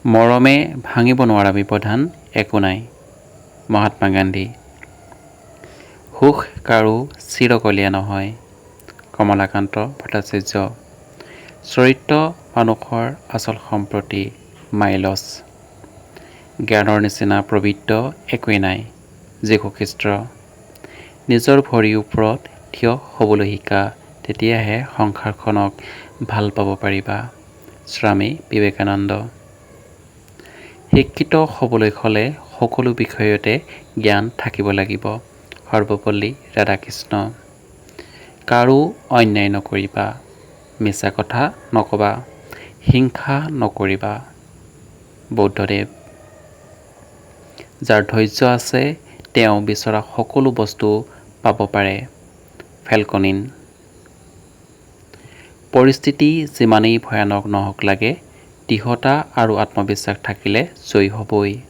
মৰমে ভাঙিব নোৱাৰা ব্যৱধান একো নাই। মহাত্মা গান্ধী। সুখ কাৰো চিৰকলীয়া নহয়। কমলাকান্ত ভট্টাচাৰ্য। চৰিত্ৰ মানুহৰ আচল সম্পত্তি, মাইলছ। জ্ঞানৰ নিচিনা পবিত্ৰ একোৱেই নাই। যীশুখ্ৰীষ্ট। নিজৰ ভৰিৰ ওপৰত থিয় হ'বলৈ শিকা, তেতিয়াহে সংসাৰখনক ভাল পাব পাৰিবা। স্বামী বিবেকানন্দ। শিক্ষিত হ'বলৈ হ'লে সকলো বিষয়তে জ্ঞান থাকিব লাগিব। সৰ্বপল্লী ৰাধাকৃষ্ণ। কাৰো অন্যায় নকৰিবা, মিছা কথা নকবা, হিংসা নকৰিবা। বুদ্ধদেৱ। যাৰ ধৈৰ্য আছে তেওঁ বিচৰা সকলো বস্তু পাব পাৰে। ফেলকনিন। পৰিস্থিতি যিমানেই ভয়ানক নহওক লাগে, দৃঢ়তা আৰু আত্মবিশ্বাস থাকিলে জয়ী হ'বই।